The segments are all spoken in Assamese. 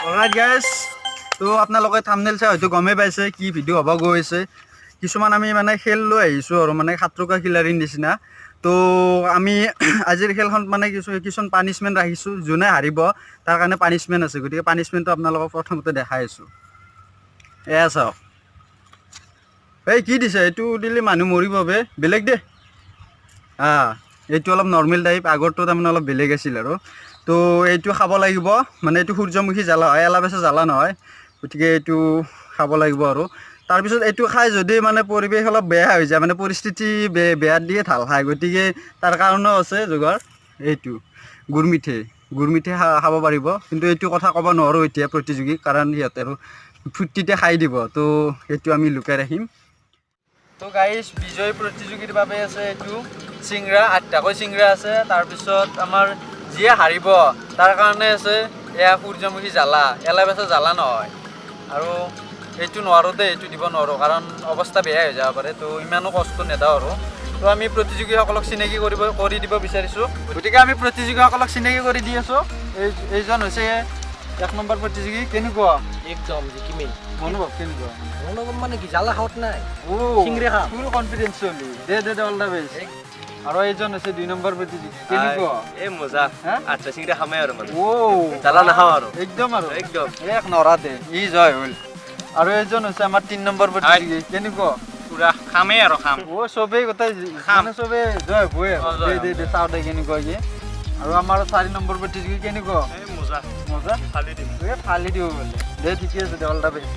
অলৰাইট গাইজ, তো আপোনালোকে থাম্বনেইল চাই হয়তো গমেই পাইছে কি ভিডিঅ' হ'ব গৈ আছে। কিছুমান আমি মানে খেল লৈ আহিছোঁ আৰু মানে সাতৰকা খিলাৰীৰ নিচিনা। তো আমি আজিৰ খেলখন মানে কিছুমান পানিছমেণ্ট ৰাখিছোঁ। যোনে হাৰিব তাৰ কাৰণে পানিছমেণ্ট আছে, গতিকে পানিছমেণ্টটো আপোনালোকক প্ৰথমতে দেখাই আছোঁ। এয়া চাওক, এই কি দিছে, এইটো দিলে মানুহ মৰিব বে, বেলেগ দে। এইটো অলপ নৰ্মেল টাইপ, আগৰটো তাৰমানে অলপ বেলেগ আছিল আৰু। তো এইটো খাব লাগিব, মানে এইটো সূৰ্যমুখী জ্বালা হয়, এলাবেচা জ্বালা নহয়, গতিকে এইটো খাব লাগিব। আৰু তাৰপিছত এইটো খাই যদি মানে পৰিৱেশ অলপ বেয়া হৈ যায়, মানে পৰিস্থিতি বেয়া দিয়ে ঢাল খায়, গতিকে তাৰ কাৰণেও আছে যোগাৰ। এইটো গুৰ মিঠে খাব পাৰিব, কিন্তু এইটো কথা ক'ব নোৱাৰোঁ এতিয়া প্ৰতিযোগীক, কাৰণ সিহঁতে আৰু ফূৰ্তিতে খাই দিব। তো এইটো আমি লুকাই ৰাখিম। তো গাইজ, বিজয়ী প্ৰতিযোগীৰ বাবে আছে এইটো চিংৰা, 8টাকৈ চিংৰা আছে। তাৰপিছত আমাৰ যিয়ে হাৰিব তাৰ কাৰণে আছে এয়া সূৰ্যমুখী জ্বালা, এলাবেচা জ্বালা নহয়। আৰু এইটো নোৱাৰোঁ দেই, এইটো দিব নোৱাৰোঁ, কাৰণ অৱস্থা বেয়া হৈ যাব পাৰে। তো ইমানো কষ্ট নেদাওঁ আৰু। তো আমি প্ৰতিযোগীসকলক চিনাকি কৰি দিব বিচাৰিছোঁ, গতিকে আমি প্ৰতিযোগীসকলক চিনাকি কৰি দি আছোঁ। এইজন হৈছে 1 নম্বৰ প্ৰতিযোগী। কেনেকুৱা? একদম জিকিমেই। অনুভৱ কেনেকুৱা? অনুভৱ মানে কি, জ্বালা খাওঁত নাই, চিংৰা খাম। ফুল কনফিডেন্স চলি দে অল দ্য বেষ্ট। আৰু এইজন আছে 2 নম্বৰ প্ৰতিযোগী। কেনেকুৱা? এই মজা, 8টা চিংৰা খামেই আৰু মানে জ্বালা নাখাওঁ আৰু একদম একদম এক নৰাতে ই জয় হ'ল। আৰু এইজন হৈছে আমাৰ 3 নম্বৰ প্ৰতিযোগী। কেনেকুৱা? পুৰা খামেই আৰু খাম। চবেই গোটেই মানে চবে জয় হ'বই দে চাওঁ দে কেনেকুৱা কি। আৰু আমাৰ 4 নম্বৰ প্ৰতিযোগী। কেনেকুৱা? মজা মজা ফালি দিম। ফালি দিব বোলে দে, ঠিকে আছে দে, অল দ্য বেষ্ট।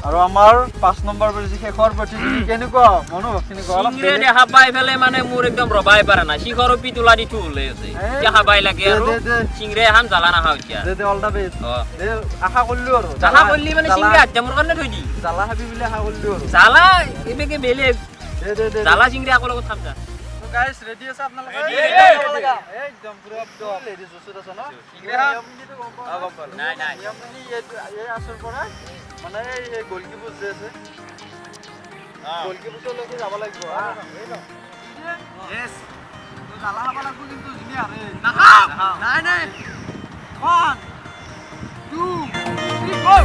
আৰু আমাৰ 5 নম্বৰ প্ৰতিযোগী, শেষৰ প্ৰতিযোগী। কেনেকুৱা মনোভাৱ? কেনেকুৱা? অলপ দেখা পাই পেলাই মানে মোৰ একদম ৰবাই পাৰা নাই, শিখৰ পিতুলা দি থুলে আছে, দেখা পাই লাগে আৰু চিংৰা এখন জ্বালা নাখাওঁ এতিয়া। দে অল দ্য বেষ্ট। দে আশা কৰিলো আৰু জ্বালা কৰিলি মানে চিংৰা আঠটা মোৰ কাৰণে থৈ দি জ্বালা খাবি বুলি আশা কৰিলো আৰু জ্বালা এইবেগে বেলেগ দে জ্বালা চিংৰা আকৌ লগত খাম যা। তো গাইস, ৰেডি আছে আপোনালোকে? একদম পুৰা ৰেডি জুচত আছে ন? নাই নিয়ম মানে এই আছৰ পৰা মানে এই গলকিপুৰ যে আছে, গলকিপুৰলৈকে যাব লাগিব। ইয়েছ, তো জ্বালা খাব লাগিব কিন্তু যোনে হাৰে নাখাম। নাই 1 2 3 গো।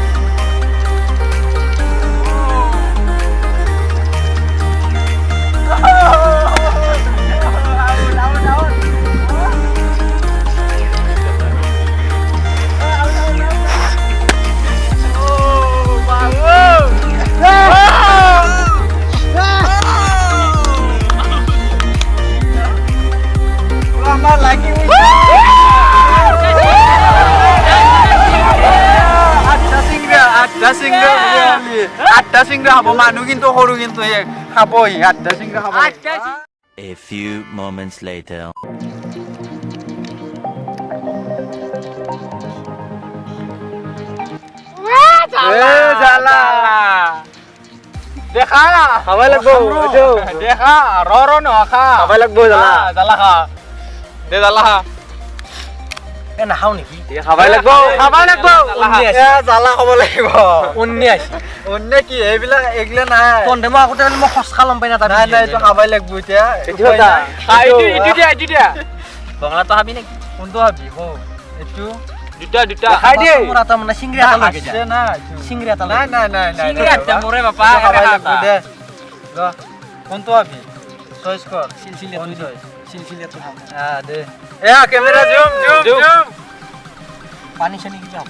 আঠটা চিংৰা খাব মানুহ, কিন্তু সৰু কিন্তু খাব, 8টা চিংৰা খাব। A few moments later. দেখা খাবাই লাগব, দেখা নখা খাবাই লাগব, জ্বালা খা দে, জ্বালা খা। নাখাওঁ নেকি? খাবাই লাগব জ্বালা খাব লাগিব। অন্য কি এইগিলা নাই। মই আগতে মই খচ খালম পাই না। নাই এইটো খাবাই লাগব এতিয়া। বঙলাটো খাবি নেকি? কোনটো খাবি? এইটো দুটা খাই দিয়ে। মোৰ এটা মানে চিংৰা এটা লাগে আছে না? চিংৰা এটা নাই চিংৰা আঠটা মোৰে বাপা খাবাই লাগব দে। কোনটো খাবি? চইচ কৰ। চিলচিলিয়াটো খাম। দে কেমেৰা জুম। পানী চানি কিবা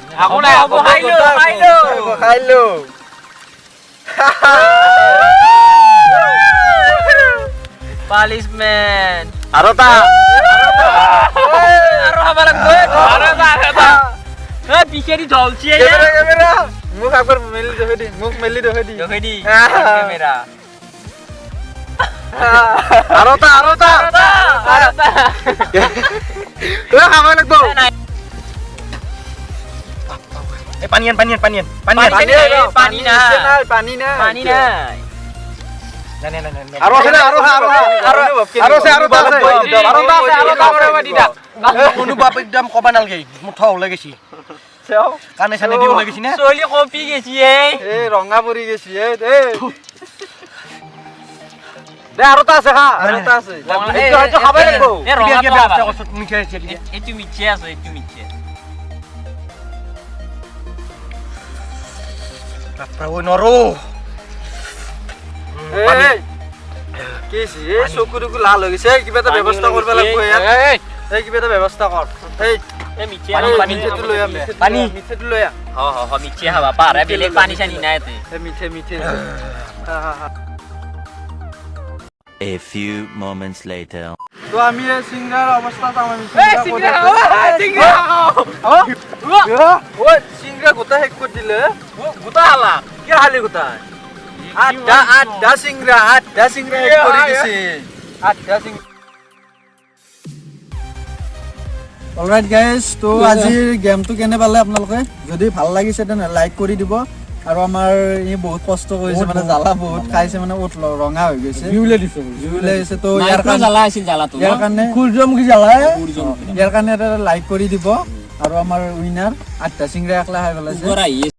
খাইলো। পানিশমেন্ট আৰু তা আৰু খাব লাগব। পিছেদি জ্বলছি কেমেৰা মুখ একবাৰ মেলি দেখে দি, মুখ মেলি দেখে দি কেমেৰা আৰু তা খাব লাগব। পানী আন পানী নাই আৰু আছে অনুভৱ একদম ক'ব নালাগে, মুঠ ওলাই গৈছি, কাণে চানে দি ওলাই গৈছি না। চলি কপি গেছি ৰঙা পৰি গেছি দে। আৰু তা আছে, এইটো হয়তো খাবই লাগিব। এইটো মিঠে আছে, এইটো মিঠে বাপ্পা নৰো কি চকুৰ লাল হৈ গৈছে কিবা এটা ব্যৱস্থা কৰিব লাগিব ইয়াত এই কিবা এটা ব্যৱস্থা কৰ এই এ মিঠে মিঠেটো লৈ আহ পানী মিঠেটো লৈ আহ মিঠে খাবা পাৰে বেলেগ পানী চানী নাই ইয়াতে এই মিঠে A few moments later. তো আমি এই সিংগাৰ অৱস্থাত আমি সিংগৰা গোটা শেষ কৰি দিলে গোটা হালা কি হালি গোটা আঠটা সিংগৰা শেষ কৰি দিছে আঠটা সিংগৰা অলৰাইট গাইজ তো আজিৰ গেমটো কেনে পালে আপোনালোকে যদি ভাল লাগিছে তেনে লাইক কৰি দিব আৰু আমাৰ ই বহুত কষ্ট কৰিছে মানে জ্বালা বহুত খাইছে মানে ওট ৰঙা হৈ গৈছে জুইলে দিছে তো ইয়াৰ কাৰণে জ্বালা আছিল জ্বালাটো ইয়াৰ কাৰণে সূৰ্যমুখী জ্বালা ইয়াৰ কাৰণে এটা লাইক কৰি দিব আৰু আমাৰ উইনাৰ 8টা সিংগৰা একলা খাই পেলাইছে